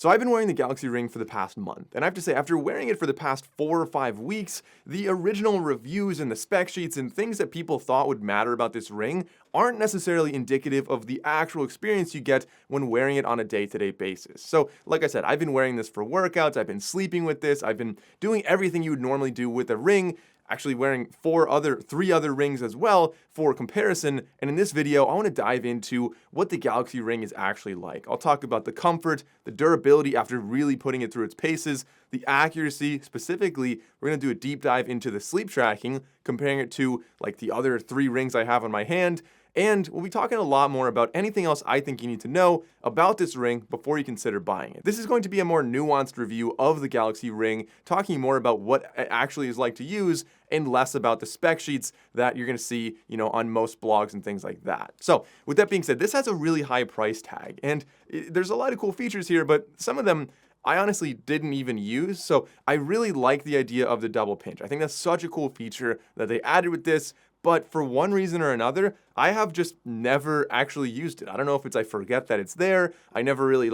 So I've been wearing the Galaxy Ring for the past month, and I have to say, after wearing it for the past 4 or 5 weeks, the original reviews and the spec sheets and things that people thought would matter about this ring aren't necessarily indicative of the actual experience you get when wearing it on a day-to-day basis. So, like I said, I've been wearing this for workouts, I've been sleeping with this, I've been doing everything you would normally do with a ring, actually wearing 3 other rings as well for comparison, and in this video I want to dive into what the Galaxy Ring is actually like. I'll talk about the comfort, the durability after really putting it through its paces, the accuracy. Specifically, we're going to do a deep dive into the sleep tracking, comparing it to like the other 3 rings I have on my hand, and we'll be talking a lot more about anything else I think you need to know about this ring before you consider buying it. This is going to be a more nuanced review of the Galaxy Ring, talking more about what it actually is like to use and less about the spec sheets that you're going to see, on most blogs and things like that. So, with that being said, this has a really high price tag, and there's a lot of cool features here, but some of them I honestly didn't even use, so I really like the idea of the double pinch. I think that's such a cool feature that they added with this, but for one reason or another, I have just never actually used it. I don't know if it's I forget that it's there, I never really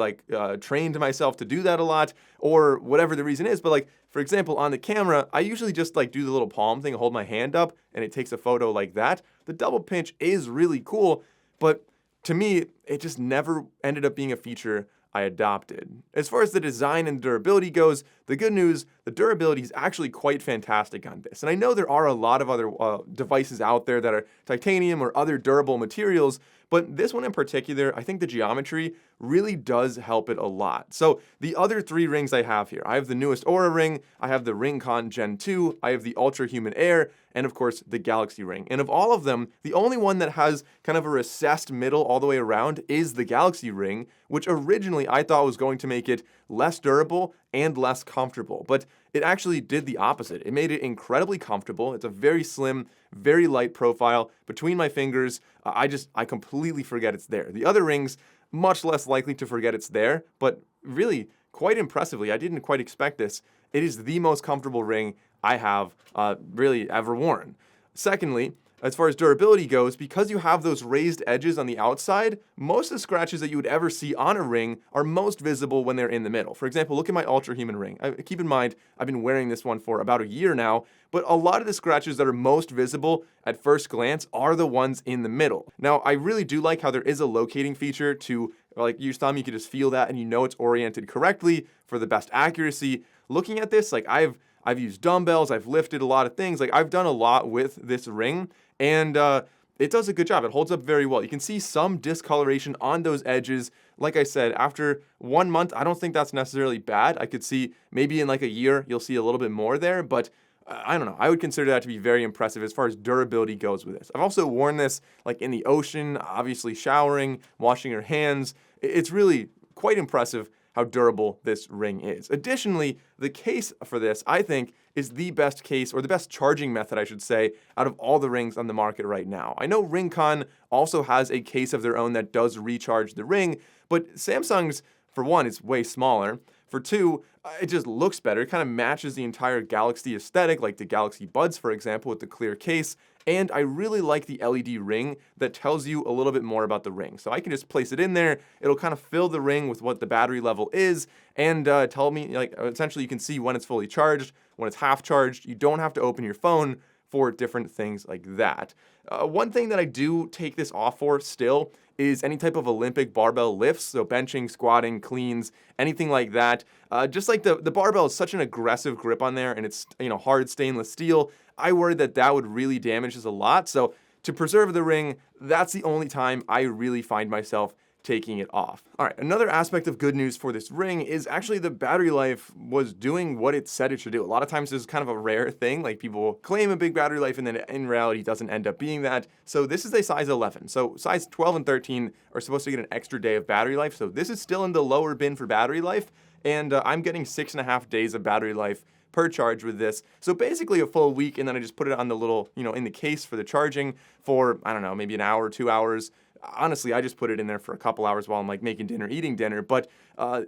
trained myself to do that a lot, or whatever the reason is, but for example, on the camera, I usually just do the little palm thing, hold my hand up, and it takes a photo like that. The double pinch is really cool, but to me, it just never ended up being a feature I adopted. As far as the design and durability goes, the good news, the durability is actually quite fantastic on this. And I know there are a lot of other devices out there that are titanium or other durable materials, but this one in particular, I think the geometry really does help it a lot. So the other 3 rings I have here, I have the newest Aura ring, I have the Ring-Con Gen 2, I have the Ultra Human Air, and of course the Galaxy Ring. And of all of them, the only one that has kind of a recessed middle all the way around is the Galaxy Ring, which originally I thought was going to make it less durable and less comfortable, but it actually did the opposite. It made it incredibly comfortable. It's a very slim, very light profile. Between my fingers, I completely forget it's there. The other rings, much less likely to forget it's there, but really, quite impressively, I didn't quite expect this. It is the most comfortable ring I have really ever worn. Secondly, as far as durability goes, because you have those raised edges on the outside, most of the scratches that you would ever see on a ring are most visible when they're in the middle. For example, look at my Ultra Human ring. Keep in mind, I've been wearing this one for about a year now, but a lot of the scratches that are most visible at first glance are the ones in the middle. Now, I really do like how there is a locating feature to use thumb, you can just feel that and you know it's oriented correctly for the best accuracy. Looking at this, I've used dumbbells, I've lifted a lot of things, I've done a lot with this ring, and it does a good job. It holds up very well. You can see some discoloration on those edges. Like I said, after 1 month, I don't think that's necessarily bad. I could see maybe in a year, you'll see a little bit more there, but I don't know. I would consider that to be very impressive as far as durability goes with this. I've also worn this in the ocean, obviously showering, washing your hands. It's really quite impressive how durable this ring is. Additionally, the case for this, I think, is the best case, or the best charging method, I should say, out of all the rings on the market right now. I know Ring-Con also has a case of their own that does recharge the ring, but Samsung's, for one, is way smaller. For 2, it just looks better. It kind of matches the entire Galaxy aesthetic, like the Galaxy Buds, for example, with the clear case. And I really like the LED ring that tells you a little bit more about the ring. So I can just place it in there. It'll kind of fill the ring with what the battery level is and tell me, essentially you can see when it's fully charged, when it's half charged. You don't have to open your phone for different things like that. One thing that I do take this off for still is any type of Olympic barbell lifts, so benching, squatting, cleans, anything like that. Just the barbell is such an aggressive grip on there, and it's hard stainless steel. I worry that would really damage this a lot. So to preserve the ring, that's the only time I really find myself taking it off. All right, another aspect of good news for this ring is actually the battery life was doing what it said it should do. A lot of times this is kind of a rare thing, people claim a big battery life and then in reality doesn't end up being that. So this is a size 11. So size 12 and 13 are supposed to get an extra day of battery life. So this is still in the lower bin for battery life, and I'm getting 6.5 days of battery life per charge with this. So basically a full week, and then I just put it on the little, in the case for the charging for, I don't know, maybe an hour, 2 hours. Honestly, I just put it in there for a couple hours while I'm making dinner, eating dinner, but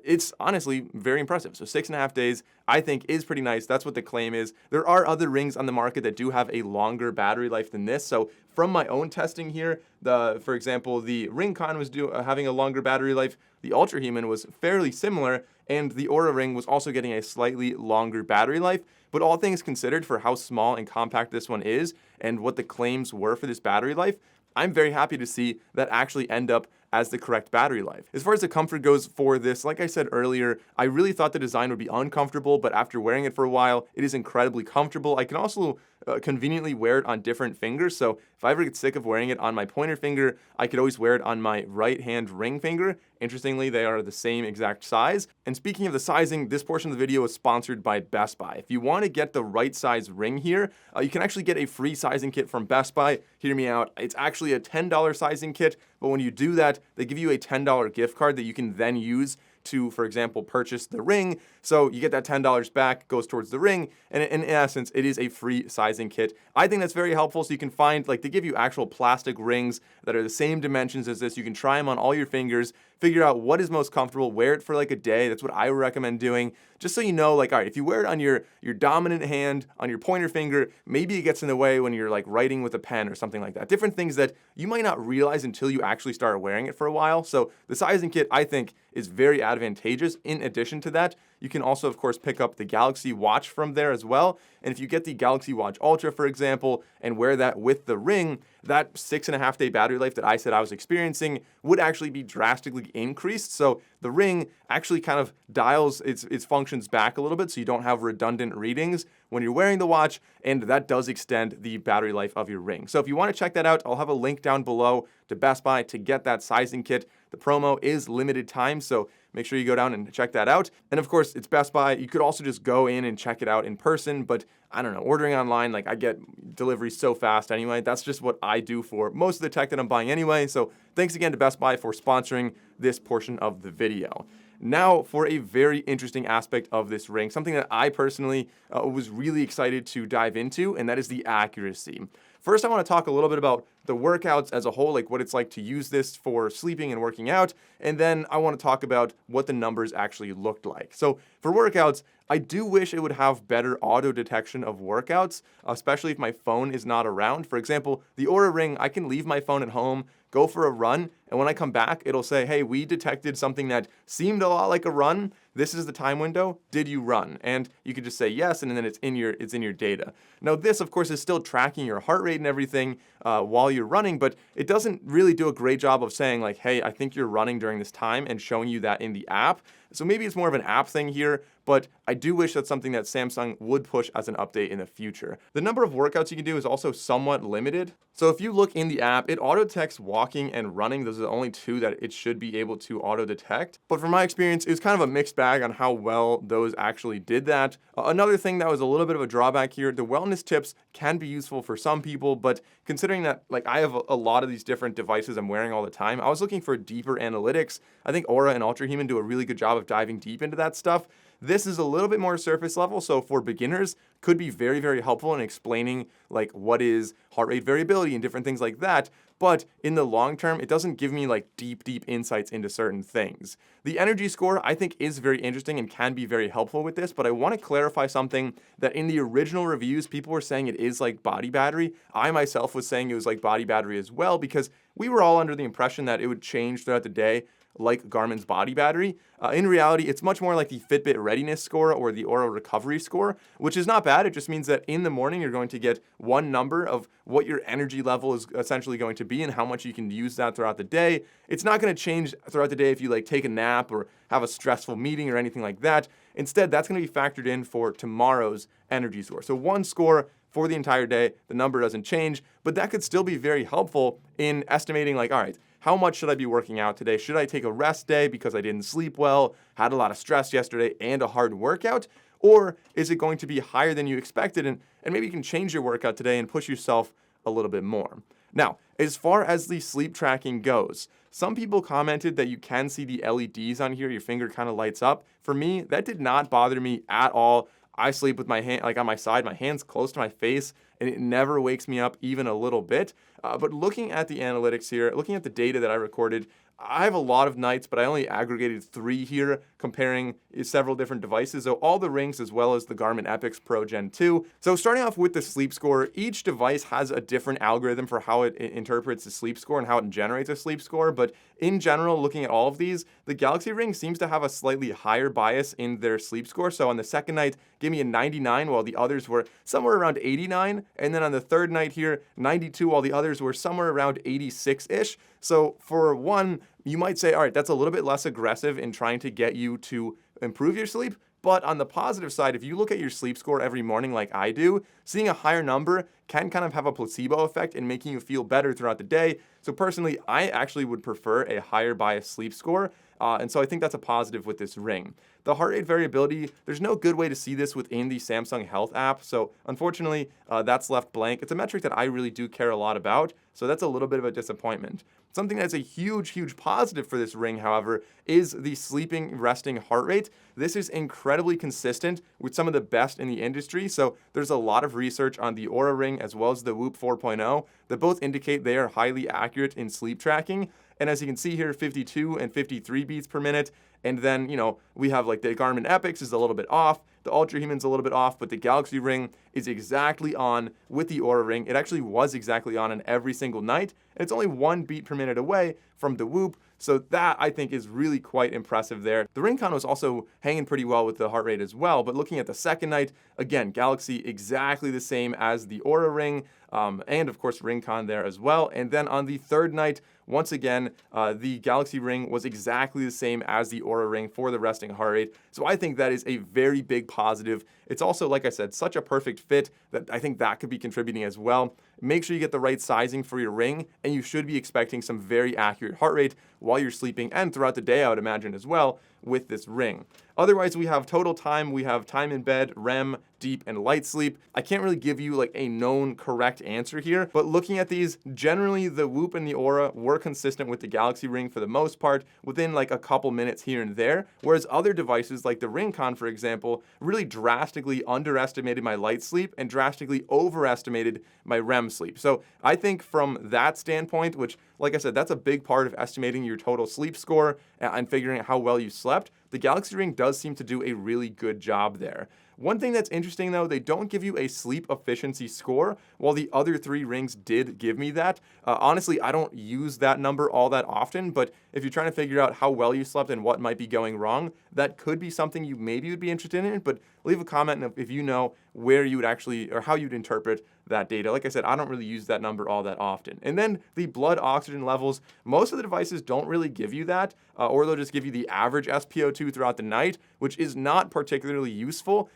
it's honestly very impressive. So 6.5 days, I think, is pretty nice. That's what the claim is. There are other rings on the market that do have a longer battery life than this. So from my own testing here, for example, the Ring-Con was having a longer battery life. The Ultra Human was fairly similar, and the Oura Ring was also getting a slightly longer battery life. But all things considered, for how small and compact this one is and what the claims were for this battery life, I'm very happy to see that actually end up as the correct battery life. As far as the comfort goes for this, like I said earlier, I really thought the design would be uncomfortable, but after wearing it for a while, it is incredibly comfortable. I can also conveniently wear it on different fingers, so if I ever get sick of wearing it on my pointer finger, I could always wear it on my right hand ring finger. Interestingly, they are the same exact size. And speaking of the sizing, this portion of the video is sponsored by Best Buy. If you want to get the right size ring here, you can actually get a free sizing kit from Best Buy. Hear me out. It's actually a $10 sizing kit, but when you do that, they give you a $10 gift card that you can then use to, for example, purchase the ring. So you get that $10 back, goes towards the ring, and in essence, it is a free sizing kit. I think that's very helpful. So you can find, like, they give you actual plastic rings that are the same dimensions as this. You can try them on all your fingers, figure out what is most comfortable, wear it for like a day. That's what I recommend doing. Just so you know, like, all right, if you wear it on your dominant hand, on your pointer finger, maybe it gets in the way when you're like writing with a pen or something like that. Different things that you might not realize until you actually start wearing it for a while. So the sizing kit, I think, is very advantageous. In addition to that, you can also, of course, pick up the Galaxy Watch from there as well. And if you get the Galaxy Watch Ultra, for example, and wear that with the ring, that 6.5 day battery life that I said I was experiencing would actually be drastically increased. So the ring actually kind of dials its functions back a little bit so you don't have redundant readings when you're wearing the watch, and that does extend the battery life of your ring. So if you want to check that out, I'll have a link down below to Best Buy to get that sizing kit. The promo is limited time, so make sure you go down and check that out. And of course, it's Best Buy. You could also just go in and check it out in person, but I don't know, ordering online, like, I get deliveries so fast anyway. That's just what I do for most of the tech that I'm buying anyway. So thanks again to Best Buy for sponsoring this portion of the video. Now for a very interesting aspect of this ring, something that I personally was really excited to dive into, and that is the accuracy. First, I want to talk a little bit about the workouts as a whole, like what it's like to use this for sleeping and working out, and then I want to talk about what the numbers actually looked like. So for workouts, I do wish it would have better auto detection of workouts, especially if my phone is not around. For example, the Oura Ring, I can leave my phone at home, go for a run, and when I come back, it'll say, hey, we detected something that seemed a lot like a run. This is the time window. Did you run? And you could just say yes, and then it's in your data. Now, this, of course, is still tracking your heart rate and everything while you're running, but it doesn't really do a great job of saying, like, hey, I think you're running during this time and showing you that in the app. So maybe it's more of an app thing here, but I do wish that's something that Samsung would push as an update in the future. The number of workouts you can do is also somewhat limited. So if you look in the app, it auto detects walking and running. Those are the only two that it should be able to auto detect. But from my experience, it was kind of a mixed bag on how well those actually did that. Another thing that was a little bit of a drawback here, the wellness tips can be useful for some people, but considering that, like, I have a lot of these different devices I'm wearing all the time, I was looking for deeper analytics. I think Oura and Ultrahuman do a really good job of diving deep into that stuff. This is a little bit more surface level, so for beginners, could be very, very helpful in explaining, like, what is heart rate variability and different things like that. But in the long term, it doesn't give me like deep insights into certain things. The energy score, I think, is very interesting and can be very helpful with this, but I want to clarify something that in the original reviews, people were saying it is like body battery. I myself was saying it was like body battery as well, because we were all under the impression that it would change throughout the day, like Garmin's body battery. In reality, it's much more like the Fitbit readiness score or the Oura recovery score, which is not bad. It just means that in the morning, you're going to get one number of what your energy level is essentially going to be and how much you can use that throughout the day. It's not going to change throughout the day if you like take a nap or have a stressful meeting or anything like that. Instead, that's going to be factored in for tomorrow's energy score. So one score for the entire day, the number doesn't change, but that could still be very helpful in estimating, like, all right, how much should I be working out today? Should I take a rest day because I didn't sleep well, had a lot of stress yesterday, and a hard workout? Or is it going to be higher than you expected? And maybe you can change your workout today and push yourself a little bit more. Now, as far as the sleep tracking goes, some people commented that you can see the LEDs on here. Your finger kind of lights up. For me, that did not bother me at all. I sleep with my hand, like on my side, my hand's close to my face, and it never wakes me up even a little bit. But looking at the analytics here, looking at the data that I recorded, I have a lot of nights, but I only aggregated 3 here, comparing several different devices. So all the rings as well as the Garmin Epix Pro Gen 2. So starting off with the sleep score, each device has a different algorithm for how it interprets the sleep score and how it generates a sleep score. But in general, looking at all of these, the Galaxy Ring seems to have a slightly higher bias in their sleep score. So on the second night, gave me a 99, while the others were somewhere around 89. And then on the third night here, 92, while the others were somewhere around 86-ish. So for one, you might say, all right, that's a little bit less aggressive in trying to get you to improve your sleep. But on the positive side, if you look at your sleep score every morning like I do, seeing a higher number can kind of have a placebo effect in making you feel better throughout the day. So personally, I actually would prefer a higher bias sleep score. And so I think that's a positive with this ring. The heart rate variability, there's no good way to see this within the Samsung Health app. So unfortunately, that's left blank. It's a metric that I really do care a lot about. So that's a little bit of a disappointment. Something that's a huge positive for this ring, however, is the sleeping resting heart rate. This is incredibly consistent with some of the best in the industry. So there's a lot of research on the Oura Ring as well as the Whoop 4.0 that both indicate they are highly accurate in sleep tracking. And as you can see here, 52 and 53 beats per minute. And then, we have like the Garmin Epix is a little bit off, the Ultra Human's a little bit off, but the Galaxy Ring is exactly on with the Oura Ring. It actually was exactly on every single night. And it's only 1 beat per minute away from the Whoop. So that, I think, is really quite impressive there. The Ring-Con was also hanging pretty well with the heart rate as well, but looking at the second night, again, Galaxy exactly the same as the Oura Ring, and of course Ring-Con there as well. And then on the third night, once again, the Galaxy Ring was exactly the same as the Oura Ring for the resting heart rate. So I think that is a very big positive. It's also, like I said, such a perfect fit that I think that could be contributing as well. Make sure you get the right sizing for your ring, and you should be expecting some very accurate heart rate while you're sleeping and throughout the day, I would imagine as well, with this ring. Otherwise, we have total time, we have time in bed, REM, deep, and light sleep. I can't really give you like a known correct answer here, but looking at these, generally the Whoop and the Oura were consistent with the Galaxy Ring for the most part, within like a couple minutes here and there, whereas other devices like the Ring-Con, for example, really drastically underestimated my light sleep and drastically overestimated my REM sleep. So I think from that standpoint, which, like I said, that's a big part of estimating your total sleep score and figuring out how well you slept, the Galaxy Ring does seem to do a really good job there. One thing that's interesting though, they don't give you a sleep efficiency score, while the other 3 rings did give me that. Honestly, I don't use that number all that often, but if you're trying to figure out how well you slept and what might be going wrong, that could be something you maybe would be interested in, but leave a comment if you know where you would actually, or how you'd interpret that data. Like I said, I don't really use that number all that often. And then the blood oxygen levels, most of the devices don't really give you that, or they'll just give you the average SpO2 throughout the night, which is not particularly useful.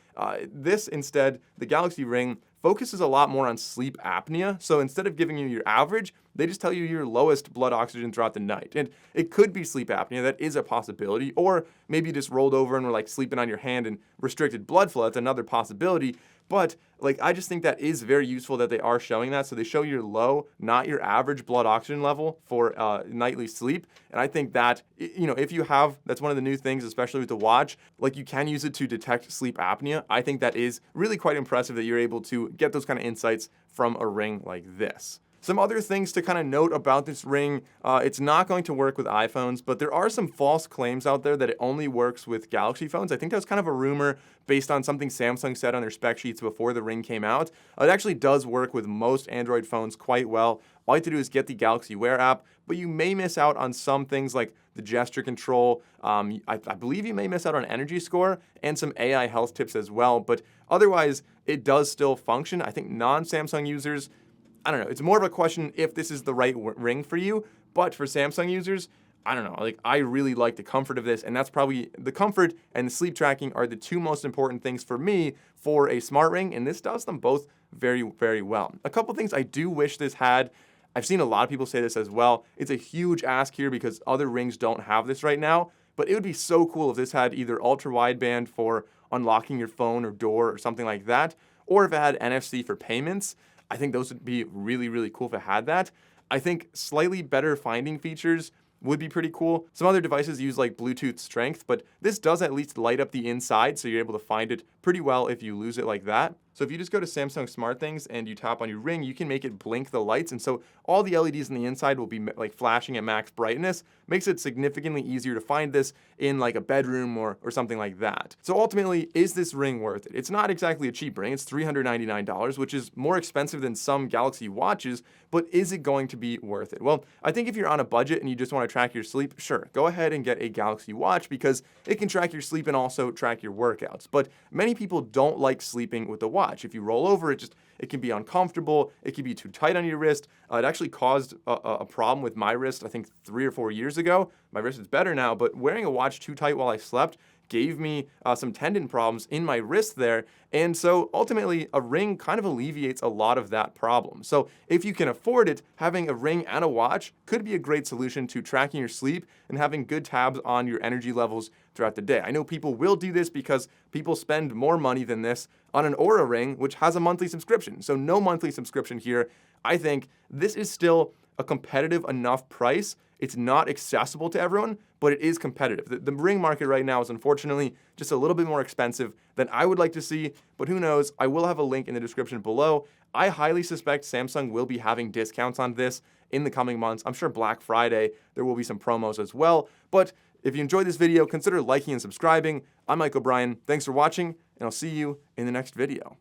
This instead, the Galaxy Ring focuses a lot more on sleep apnea. So instead of giving you your average, they just tell you your lowest blood oxygen throughout the night. And it could be sleep apnea, that is a possibility. Or maybe you just rolled over and were like sleeping on your hand and restricted blood flow, that's another possibility. But like, I just think that is very useful that they are showing that. So they show your low, not your average blood oxygen level for nightly sleep. And I think that, if you have, that's one of the new things, especially with the watch, like you can use it to detect sleep apnea. I think that is really quite impressive that you're able to get those kind of insights from a ring like this. Some other things to kind of note about this ring, it's not going to work with iPhones, but there are some false claims out there that it only works with Galaxy phones. I think that was kind of a rumor based on something Samsung said on their spec sheets before the ring came out. It actually does work with most Android phones quite well. All you have to do is get the Galaxy Wear app, but you may miss out on some things like the gesture control. I believe you may miss out on energy score and some AI health tips as well, but otherwise it does still function. I think non-Samsung users, I don't know, it's more of a question if this is the right ring for you, but for Samsung users, I don't know, like I really like the comfort of this, and that's probably the comfort and the sleep tracking are the 2 most important things for me for a smart ring, and this does them both very, very well. A couple things I do wish this had, I've seen a lot of people say this as well, it's a huge ask here because other rings don't have this right now, but it would be so cool if this had either ultra wideband for unlocking your phone or door or something like that, or if it had NFC for payments. I think those would be really, really cool if it had that. I think slightly better finding features would be pretty cool. Some other devices use like Bluetooth strength, but this does at least light up the inside, so you're able to find it pretty well if you lose it like that. So if you just go to Samsung SmartThings and you tap on your Ring, you can make it blink the lights, and so all the LEDs on the inside will be like flashing at max brightness. Makes it significantly easier to find this in like a bedroom or something like that. So ultimately, is this Ring worth it? It's not exactly a cheap ring. It's $399, which is more expensive than some Galaxy watches, but is it going to be worth it? Well, I think if you're on a budget and you just want to track your sleep, sure, go ahead and get a Galaxy watch because it can track your sleep and also track your workouts. But many people don't like sleeping with the watch. If you roll over, it can be uncomfortable. It can be too tight on your wrist. It actually caused a problem with my wrist, I think 3 or 4 years ago. My wrist is better now, but wearing a watch too tight while I slept gave me some tendon problems in my wrist there. And so ultimately, a ring kind of alleviates a lot of that problem. So if you can afford it, having a ring and a watch could be a great solution to tracking your sleep and having good tabs on your energy levels throughout the day. I know people will do this because people spend more money than this on an Oura ring, which has a monthly subscription. So no monthly subscription here. I think this is still a competitive enough price. It's not accessible to everyone, but it is competitive. The ring market right now is unfortunately just a little bit more expensive than I would like to see, but who knows? I will have a link in the description below. I highly suspect Samsung will be having discounts on this in the coming months. I'm sure Black Friday, there will be some promos as well. But if you enjoyed this video, consider liking and subscribing. I'm Mike O'Brien. Thanks for watching, and I'll see you in the next video.